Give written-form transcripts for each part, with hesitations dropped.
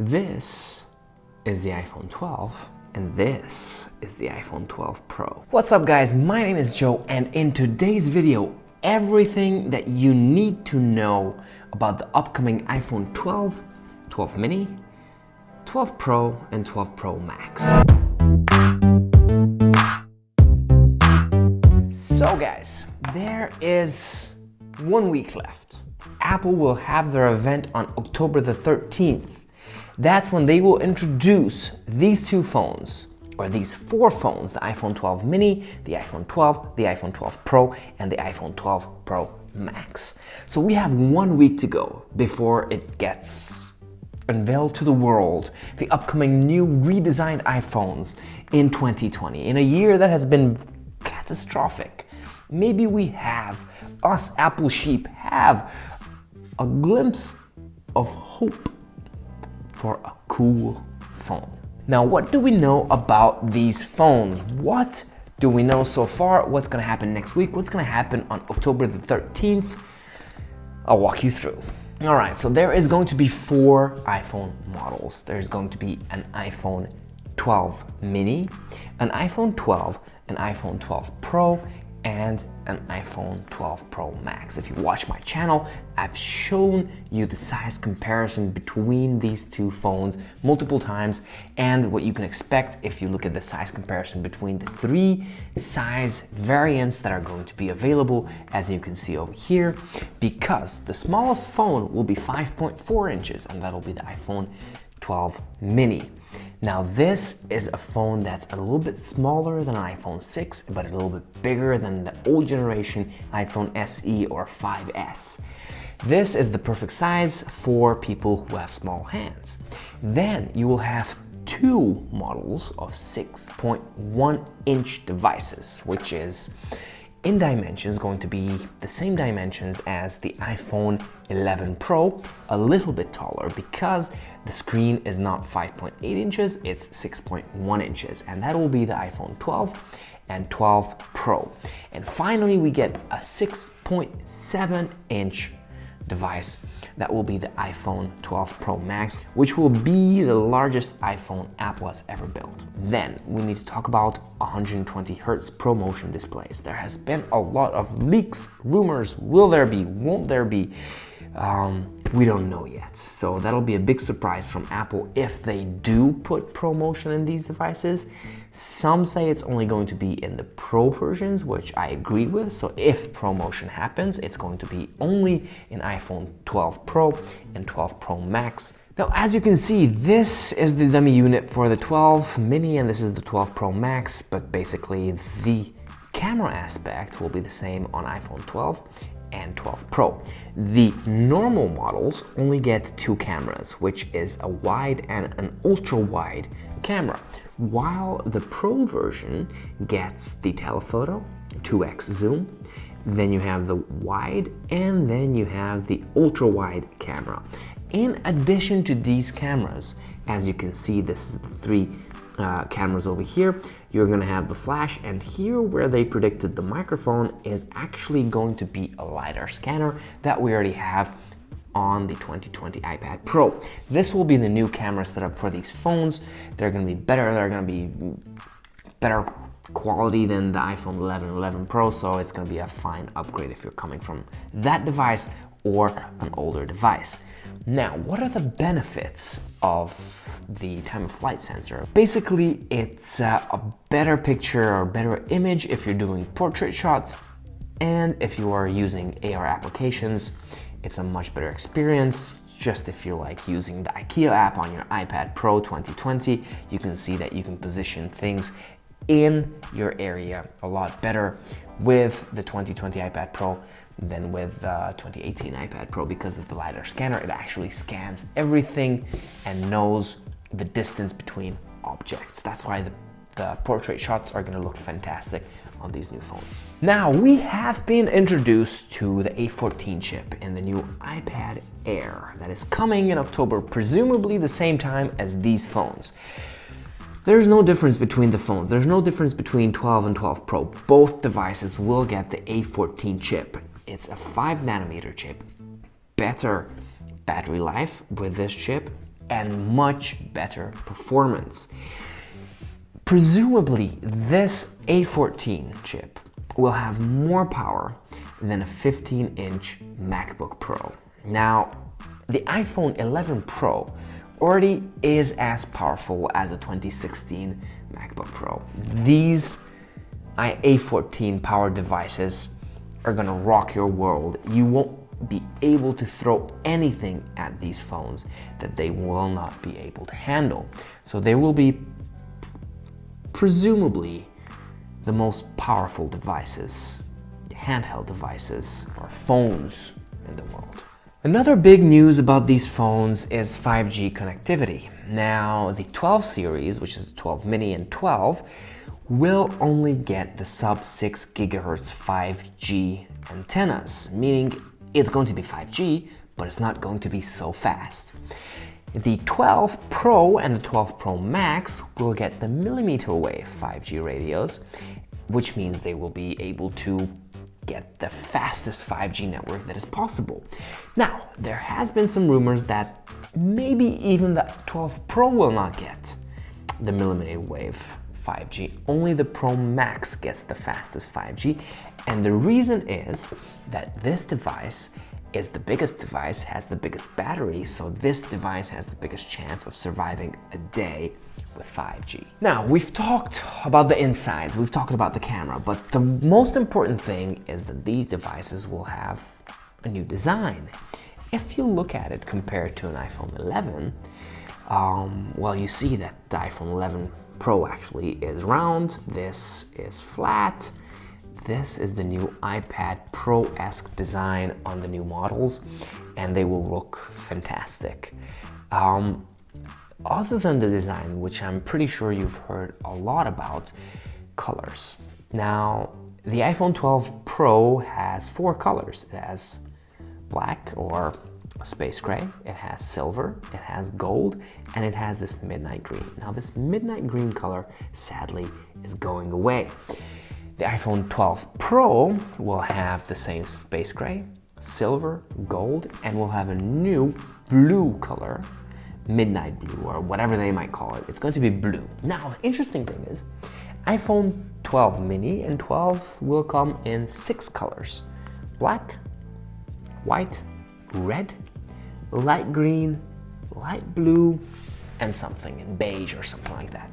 This is the iPhone 12, and this is the iPhone 12 Pro. What's up guys, my name is Joe, and in today's video, everything that you need to know about the upcoming iPhone 12, 12 mini, 12 Pro, and 12 Pro Max. So guys, there is 1 week left. Apple will have their event on October the 13th. That's when they will introduce these two phones, or these four phones, the iPhone 12 mini, the iPhone 12, the iPhone 12 Pro, and the iPhone 12 Pro Max. So we have 1 week to go before it gets unveiled to the world, the upcoming new redesigned iPhones in 2020, in a year that has been catastrophic. Maybe we have, us Apple sheep, have a glimpse of hope for a cool phone. Now, what do we know about these phones? What do we know so far? What's gonna happen next week? What's gonna happen on October the 13th? I'll walk you through. All right, so there is going to be 4 iPhone models. There's going to be an iPhone 12 mini, an iPhone 12, an iPhone 12 Pro, and an iPhone 12 Pro Max. If you watch my channel, I've shown you the size comparison between these two phones multiple times and what you can expect if you look at the size comparison between the 3 size variants that are going to be available, as you can see over here, because the smallest phone will be 5.4 inches, and that'll be the iPhone 12 mini. Now this is a phone that's a little bit smaller than an iPhone 6, but a little bit bigger than the old generation iPhone SE or 5S. This is the perfect size for people who have small hands. Then you will have 2 models of 6.1 inch devices, which is in dimensions going to be the same dimensions as the iPhone 11 Pro, a little bit taller because the screen is not 5.8 inches, it's 6.1 inches, and that will be the iPhone 12 and 12 Pro. And finally, we get a 6.7 inch device that will be the iPhone 12 Pro Max, which will be the largest iPhone Apple has ever built. Then we need to talk about 120 Hz ProMotion displays. There has been a lot of leaks, rumors. Will there be? Won't there be? We don't know yet. So that'll be a big surprise from Apple if they do put ProMotion in these devices. Some say it's only going to be in the Pro versions, which I agree with. So if ProMotion happens, it's going to be only in iPhone 12 Pro and 12 Pro Max. Now, as you can see, this is the dummy unit for the 12 mini and this is the 12 Pro Max, but basically the camera aspect will be the same on iPhone 12 and 12 Pro. The normal models only get 2 cameras, which is a wide and an ultra wide camera, while the Pro version gets the telephoto, 2x zoom, then you have the wide, and then you have the ultra wide camera. In addition to these cameras, as you can see, this is the 3 cameras over here. You're gonna have the flash, and here where they predicted the microphone is actually going to be a LiDAR scanner that we already have on the 2020 iPad Pro. This will be the new camera setup for these phones. They're gonna be better, they're gonna be better quality than the iPhone 11, 11 Pro, so it's gonna be a fine upgrade if you're coming from that device or an older device. Now, what are the benefits of the time of flight sensor? Basically, it's a better picture or better image if you're doing portrait shots, and if you are using AR applications, it's a much better experience. Just if you're like using the IKEA app on your iPad Pro 2020, you can see that you can position things in your area a lot better with the 2020 iPad Pro than with the 2018 iPad Pro, because of the LiDAR scanner. It actually scans everything and knows the distance between objects. That's why the portrait shots are gonna look fantastic on these new phones. Now, we have been introduced to the A14 chip in the new iPad Air that is coming in October, presumably the same time as these phones. There's no difference between the phones. There's no difference between 12 and 12 Pro. Both devices will get the A14 chip. It's a 5 nanometer chip, better battery life with this chip, and much better performance. Presumably, this A14 chip will have more power than a 15-inch MacBook Pro. Now, the iPhone 11 Pro already is as powerful as a 2016 MacBook Pro. These A14 powered devices are gonna rock your world. You won't be able to throw anything at these phones that they will not be able to handle. So they will be presumably the most powerful devices, handheld devices or phones in the world. Another big news about these phones is 5G connectivity. Now, the 12 series, which is the 12 mini and 12, will only get the sub 6 gigahertz 5G antennas, meaning it's going to be 5G, but it's not going to be so fast. The 12 Pro and the 12 Pro Max will get the millimeter wave 5G radios, which means they will be able to get the fastest 5G network that is possible. Now, there has been some rumors that maybe even the 12 Pro will not get the millimeter wave 5G. Only the Pro Max gets the fastest 5G, and the reason is that this device is the biggest device, has the biggest battery, so this device has the biggest chance of surviving a day with 5G. Now, we've talked about the insides, we've talked about the camera, but the most important thing is that these devices will have a new design. If you look at it compared to an iPhone 11, well, you see that the iPhone 11 Pro actually is round, this is flat. This is the new iPad Pro-esque design on the new models, and they will look fantastic. Other than the design, which I'm pretty sure you've heard a lot about, colors. Now, the iPhone 12 Pro has 4 colors. It has black or space gray, it has silver, it has gold, and it has this midnight green. Now, this midnight green color, sadly, is going away. The iPhone 12 Pro will have the same space gray, silver, gold, and will have a new blue color, midnight blue, or whatever they might call it. It's going to be blue. Now, the interesting thing is, iPhone 12 mini and 12 will come in 6 colors: black, white, red, light green, light blue, and something in beige or something like that.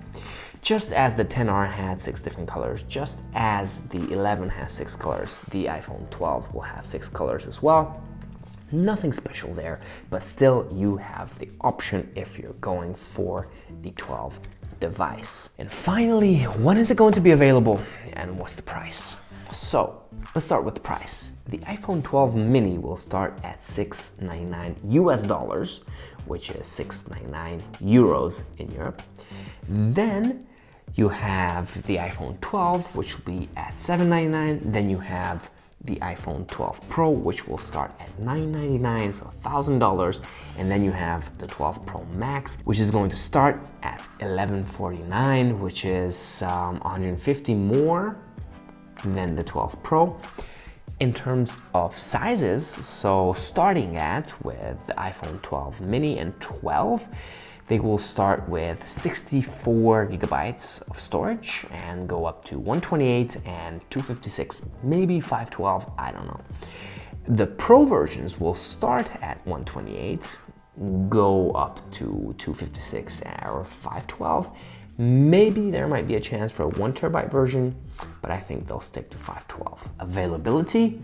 Just as the XR had 6 different colors, just as the 11 has 6 colors, the iPhone 12 will have 6 colors as well. Nothing special there, but still you have the option if you're going for the 12 device. And finally, when is it going to be available and what's the price? So, let's start with the price. The iPhone 12 mini will start at $699 US, which is 699 euros in Europe. Then you have the iPhone 12, which will be at $799. Then you have the iPhone 12 Pro, which will start at $999, so $1,000. And then you have the 12 Pro Max, which is going to start at $1,149, which is 150 more than the 12 Pro. In terms of sizes, so starting with the iPhone 12 mini and 12, they will start with 64 gigabytes of storage and go up to 128 and 256, maybe 512, I don't know. The Pro versions will start at 128, go up to 256 or 512. Maybe there might be a chance for a 1 terabyte version, but I think they'll stick to 512. Availability,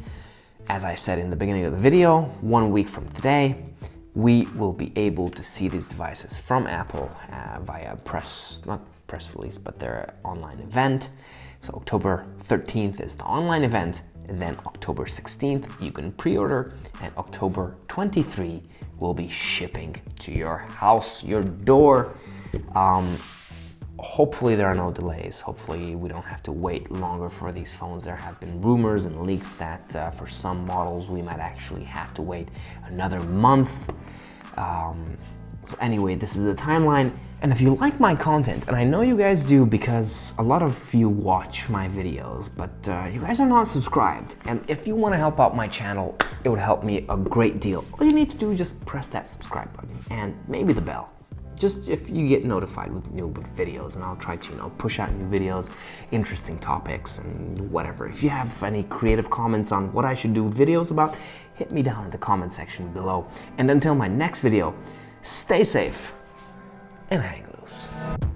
as I said in the beginning of the video, 1 week from today, we will be able to see these devices from Apple via not press release, but their online event. So October 13th is the online event, and then October 16th you can pre-order, and October 23 will be shipping to your house, your door. Hopefully there are no delays. Hopefully we don't have to wait longer for these phones. There have been rumors and leaks that for some models we might actually have to wait another month. So anyway, this is the timeline. And if you like my content, and I know you guys do because a lot of you watch my videos, but you guys are not subscribed. And if you want to help out my channel, it would help me a great deal. All you need to do is just press that subscribe button and maybe the bell. just if you get notified with new videos, and I'll try to, push out new videos, interesting topics and whatever. If you have any creative comments on what I should do videos about, hit me down in the comment section below. And until my next video, stay safe and hang loose.